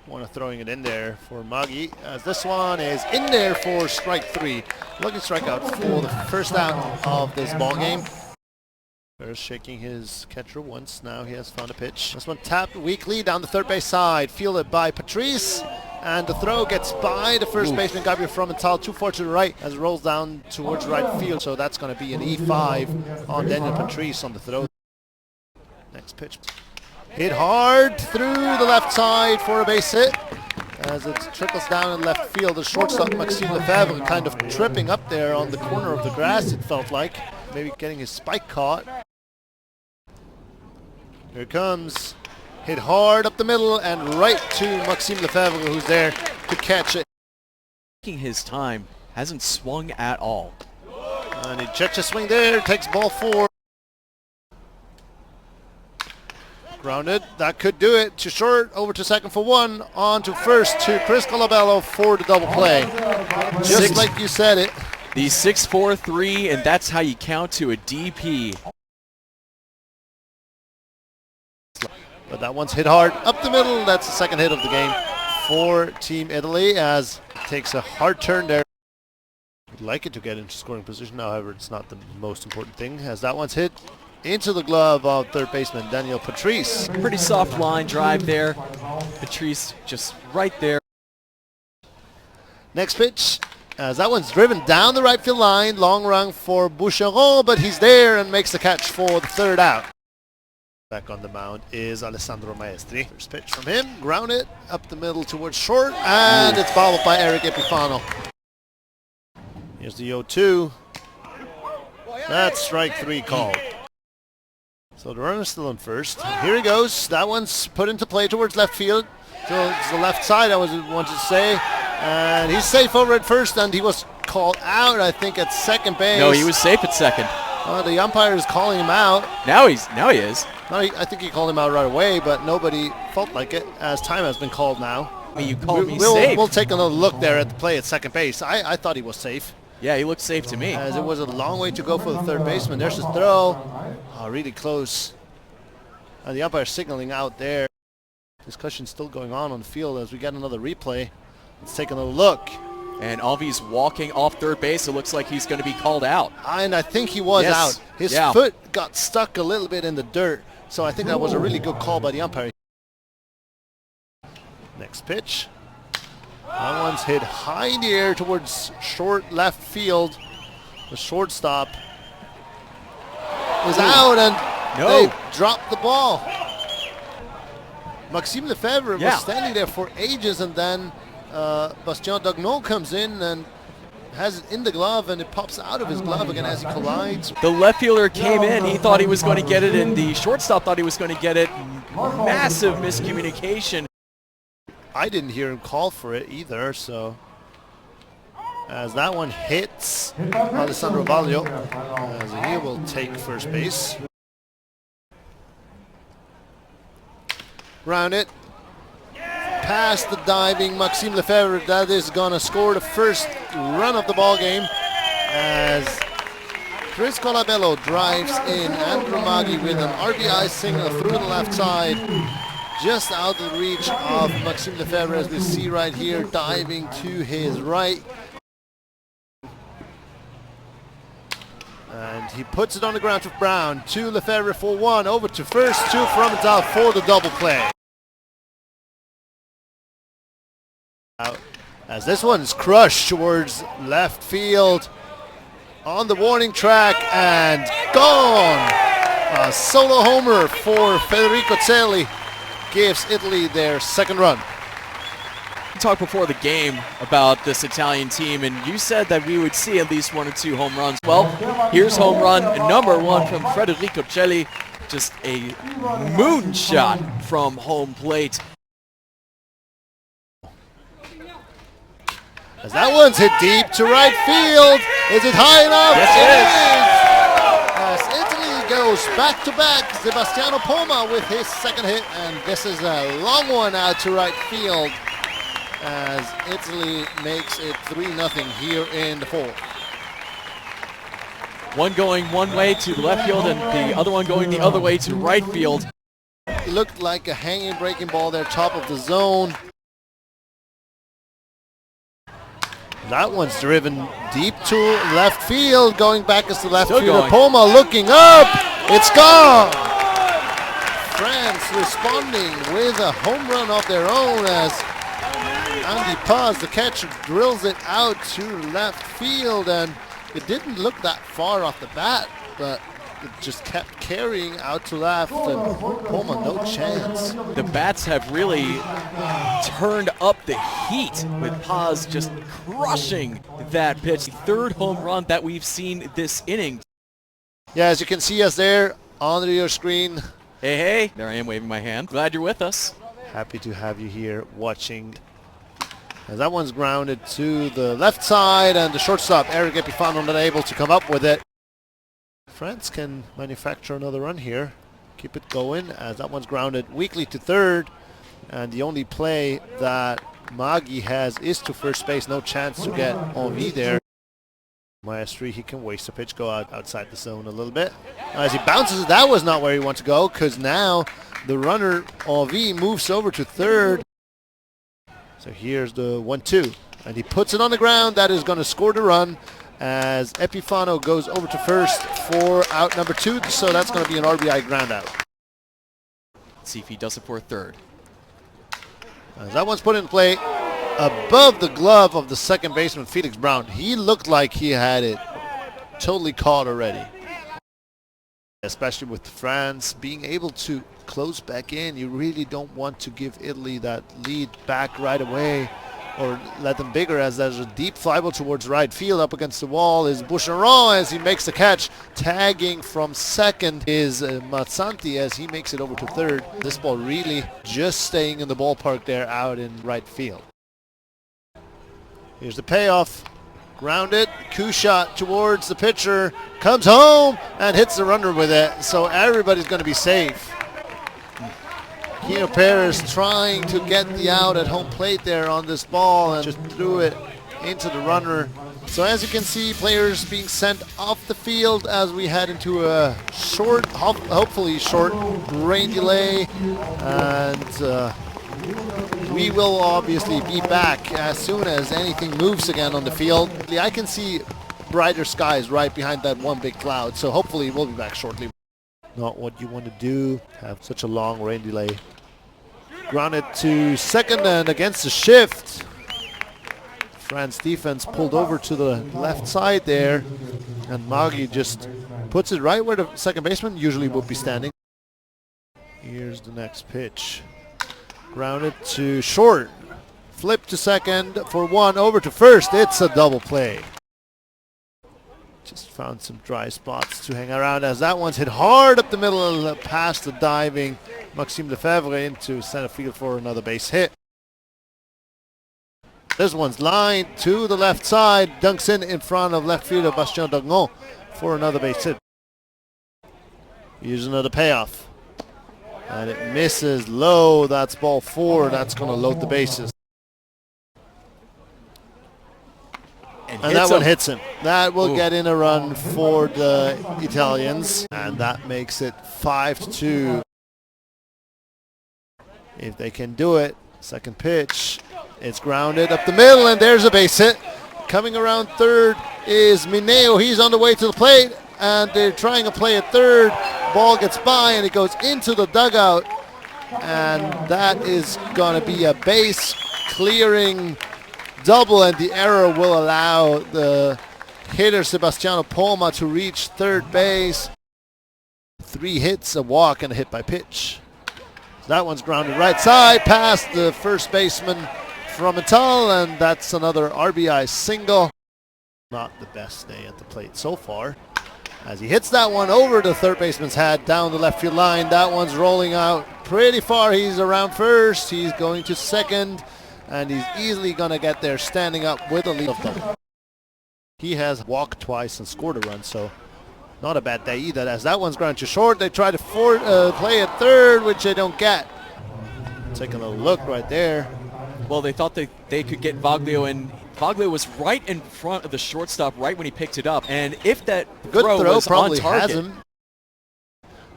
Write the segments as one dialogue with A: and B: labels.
A: One throwing it in there for Magi, as this one is in there for strike 3. Lucky strikeout for the first out of this ball game. First shaking his catcher once, now he has found a pitch. This one tapped weakly down the third base side, fielded by Patrice, and the throw gets by the first baseman Gabriel Fromental, 2-4 to the right as it rolls down towards right field. So that's going to be an E5 on Daniel Patrice on the throw. Next pitch. Hit hard through the left side for a base hit. As it trickles down in left field, the shortstop Maxime Lefebvre kind of tripping up there on the corner of the grass, it felt like. Maybe getting his spike caught. Here it comes. Hit hard up the middle and right to Maxime Lefebvre, who's there to catch it.
B: Taking his time, hasn't swung at all.
A: And he checks a swing there, takes ball 4. Grounded, that could do it. To short, over to second for 1. On to first to Chris Colabello for the double play. Just like you said it.
B: The 6-4-3, and that's how you count to a DP.
A: But that one's hit hard up the middle. That's the second hit of the game for Team Italy, as it takes a hard turn there. We'd like it to get into scoring position, however, it's not the most important thing, as that one's hit into the glove of third baseman Daniel Patrice.
B: Pretty soft line drive there. Patrice just right there.
A: Next pitch, as that one's driven down the right field line. Long run for Boucheron, but he's there and makes the catch for the third out. Back on the mound is Alessandro Maestri. First pitch from him, grounded up the middle towards short, and it's bobbled by Eric Epifano. Here's the 0-2. That's strike 3 called. So the runner's still on first. Here he goes. That one's put into play towards left field. Towards the left side, I wanted to say. And he's safe over at first, and he was called out, I think, at second base.
B: No, he was safe at second.
A: The umpire is calling him out.
B: Now he is.
A: I think he called him out right away, but nobody felt like it, as time has been called now.
B: I mean, you called me safe.
A: We'll take another look there at the play at second base. I thought he was safe.
B: Yeah, he looked safe to me.
A: As it was a long way to go for the third baseman. There's his throw. Oh, really close. And the umpire signaling out there. Discussion still going on the field as we get another replay. Let's take another look.
B: And Alvy's walking off third base. It looks like he's going to be called out.
A: And I think he was out. His foot got stuck a little bit in the dirt. So I think that was a really good call by the umpire. Next pitch. That one's hit high in the air towards short left field. The shortstop is out, and they dropped the ball. Maxime Lefebvre was standing there for ages, and then Bastien Dagnon comes in and has it in the glove, and it pops out of his glove again as he collides.
B: The left fielder came in. He thought he was going to get it, and the shortstop thought he was going to get it. Massive miscommunication.
A: I didn't hear him call for it either, so as that one hits Alessandro Vaglio, as he will take first base. Round it. Past the diving Maxime Lefebvre, that is gonna score the first run of the ball game, as Chris Colabello drives in Andrew Magi with an RBI single through the left side, just out of the reach of Maxime Lefebvre, as we see right here, diving to his right. And he puts it on the ground to Brown, to Lefebvre for 1, over to first, to Fromental for the double play. Out, as this one is crushed towards left field on the warning track, and gone! A solo homer for Federico Celli gives Italy their second run.
B: We talked before the game about this Italian team, and you said that we would see at least 1 or 2 home runs. Well, here's home run number 1 from Federico Celli. Just a moonshot from home plate.
A: As that one's hit deep to right field. Is it high enough?
B: Yes,
A: it is. As Italy goes back-to-back, Sebastiano Poma with his second hit, and this is a long one out to right field, as Italy makes it 3-0 here in the fourth.
B: One going one way to the left field, and the other one going the other way to right field.
A: Looked like a hanging breaking ball there, top of the zone. That one's driven deep to left field. Going back is the left
B: Still
A: fielder.
B: going.
A: Poma looking up. It's gone. France responding with a home run of their own as Andy Paz, the catcher, drills it out to left field, and it didn't look that far off the bat, but it just kept carrying out to left, and Poma no chance.
B: The bats have really turned up the heat with Paz just crushing that pitch. The third home run that we've seen this inning.
A: Yeah, as you can see us there on your screen.
B: Hey, hey, there I am waving my hand. Glad you're with us.
A: Happy to have you here watching. As that one's grounded to the left side, and the shortstop, Eric Epifano, not able to come up with it. France can manufacture another run here. Keep it going, as that one's grounded weakly to third. And the only play that Magi has is to first base. No chance to get Envie there. Maestri, he can waste a pitch, go outside the zone a little bit. As he bounces it, that was not where he wants to go, because now the runner, Envie, moves over to third. So here's the 1-2, and he puts it on the ground. That is going to score the run as Epifano goes over to first for out number 2. So that's going to be an RBI ground out.
B: Let's see if he does it for a third.
A: As that one's put in play above the glove of the second baseman, Felix Brown. He looked like he had it totally caught already. Especially with France being able to close back in. You really don't want to give Italy that lead back right away or let them bigger, as there's a deep fly ball towards right field. Up against the wall is Boucheron as he makes the catch. Tagging from second is Mazzanti as he makes it over to third. This ball really just staying in the ballpark there out in right field. Here's the payoff. Grounded, coup shot towards the pitcher, comes home and hits the runner with it, so everybody's going to be safe. Kino Perez trying to get the out at home plate there on this ball and just threw it into the runner. So as you can see, players being sent off the field as we head into a short, hopefully short rain delay, and we will obviously be back as soon as anything moves again on the field. I can see brighter skies right behind that one big cloud, so hopefully we'll be back shortly. Not what you want to do, have such a long rain delay. Grounded to second, and against the shift, France defense pulled over to the left side there, and Magi just puts it right where the second baseman usually would be standing. Here's the next pitch. Grounded to short, flip to second for one, over to first. It's a double play. Just found some dry spots to hang around as that one's hit hard up the middle past the diving Maxime Lefebvre into center field for another base hit. This one's lined to the left side, dunks in front of left fielder Bastien Dagnon for another base hit. Here's another payoff. And it misses low. That's ball 4. That's going to load the bases. And that one hits him. That will get in a run for the Italians. And that makes it 5-2. If they can do it, second pitch. It's grounded up the middle, and there's a base hit. Coming around third is Mineo. He's on the way to the plate, and they're trying to play at third. Ball gets by, and it goes into the dugout. And that is going to be a base clearing double, and the error will allow the hitter Sebastiano Poma to reach third base. 3 hits, a walk, and a hit by pitch. That one's grounded right side past the first baseman from Ital, and that's another RBI single. Not the best day at the plate so far, as he hits that one over the third baseman's head down the left field line. That one's rolling out pretty far. He's around first. He's going to second, and he's easily going to get there standing up with a lead of double. He has walked twice and scored a run, so not a bad day either, as that one's grounded to short. They try to play at third, which they don't get. Taking a look right there.
B: Well, they thought they could get Voglio, and Voglio was right in front of the shortstop right when he picked it up. And if that throw was
A: probably
B: on target,
A: has him.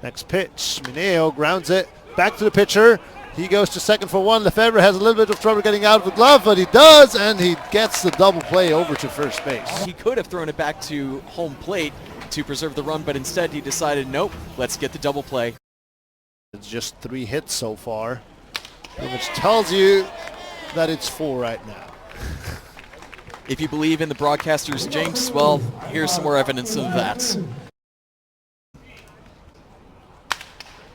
A: Next pitch, Mineo grounds it back to the pitcher. He goes to second for one. Lefebvre has a little bit of trouble getting out of the glove, but he does, and he gets the double play over to first base.
B: He could have thrown it back to home plate to preserve the run, but instead he decided, nope, let's get the double play.
A: It's just 3 hits so far, which tells you that it's 4 right now.
B: If you believe in the broadcaster's jinx, well, here's some more evidence of that.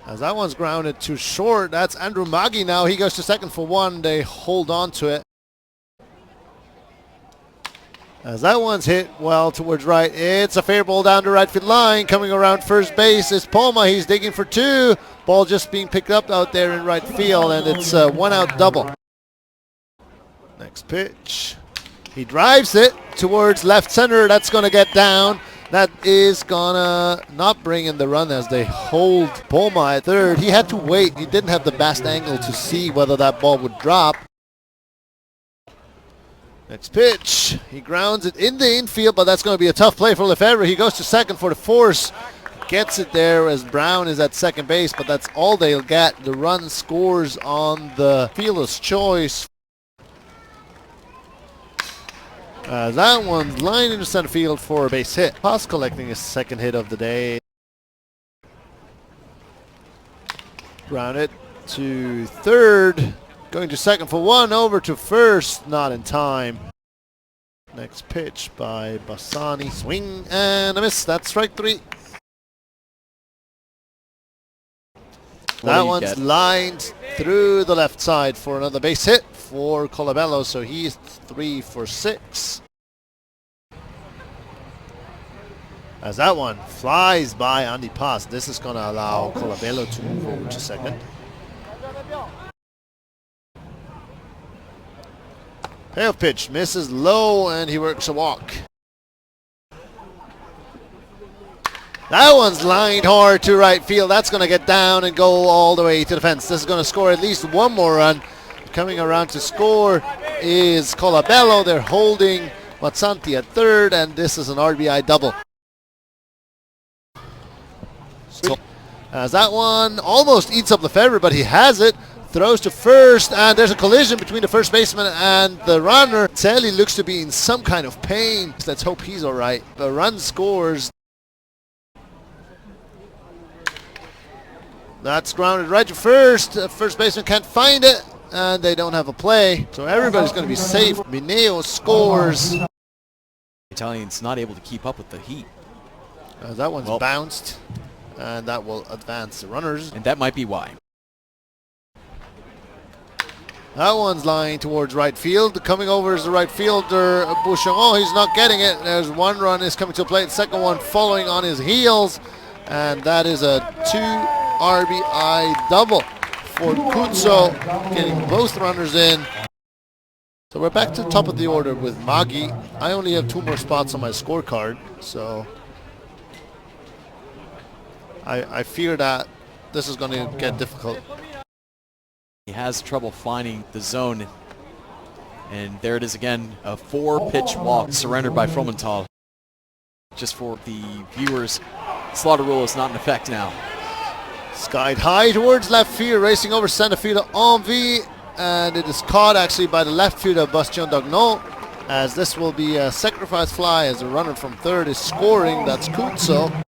A: As that one's grounded too short, that's Andrew Maggi now. He goes to second for one. They hold on to it. As that one's hit well towards right. It's a fair ball down the right field line. Coming around first base is Poma. He's digging for 2. Ball just being picked up out there in right field, and it's a 1-out double. Next pitch. He drives it towards left center. That's going to get down. That is gonna not bring in the run as they hold Poma at third. He had to wait. He didn't have the best angle to see whether that ball would drop. Next pitch. He grounds it in the infield, but that's going to be a tough play for Lefebvre. He goes to second for the force. Gets it there as Brown is at second base, but that's all they'll get. The run scores on the fielder's choice. That one's lined into center field for a base hit. Haas collecting his second hit of the day. Grounded to third. Going to second for one. Over to first. Not in time. Next pitch by Bassani. Swing and a miss. That's strike 3. That one's lined through the left side for another base hit for Colabello, so he's 3 for 6. As that one flies by Andy Paz, this is going to allow Colabello to move over to second. Payoff pitch misses low, and he works a walk. That one's lined hard to right field. That's going to get down and go all the way to the fence. This is going to score at least one more run. Coming around to score is Colabello. They're holding Mazzanti at third, and this is an RBI double. As that one almost eats up Lefebvre, but he has it. Throws to first, and there's a collision between the first baseman and the runner. Telly looks to be in some kind of pain. Let's hope he's all right. The run scores. That's grounded right to first. First baseman can't find it, and they don't have a play. So everybody's going to be safe. Mineo scores.
B: Italians not able to keep up with the heat.
A: That one's bounced, and that will advance the runners.
B: And that might be why.
A: That one's lying towards right field. Coming over is the right fielder, Boucheron. He's not getting it. There's one run is coming to play. The second one following on his heels. And that is a 2 RBI double for Kutso, getting both runners in. So we're back to the top of the order with Maggi. I only have 2 more spots on my scorecard, so I fear that this is going to get difficult.
B: He has trouble finding the zone, and there it is again, a 4-pitch walk surrendered by Fromenthal. Just for the viewers, slaughter rule is not in effect now.
A: Skied high towards left field, racing over center fielder Envie, and it is caught actually by the left fielder Bastien Dagnon, as this will be a sacrifice fly as the runner from third is scoring. That's Kutso.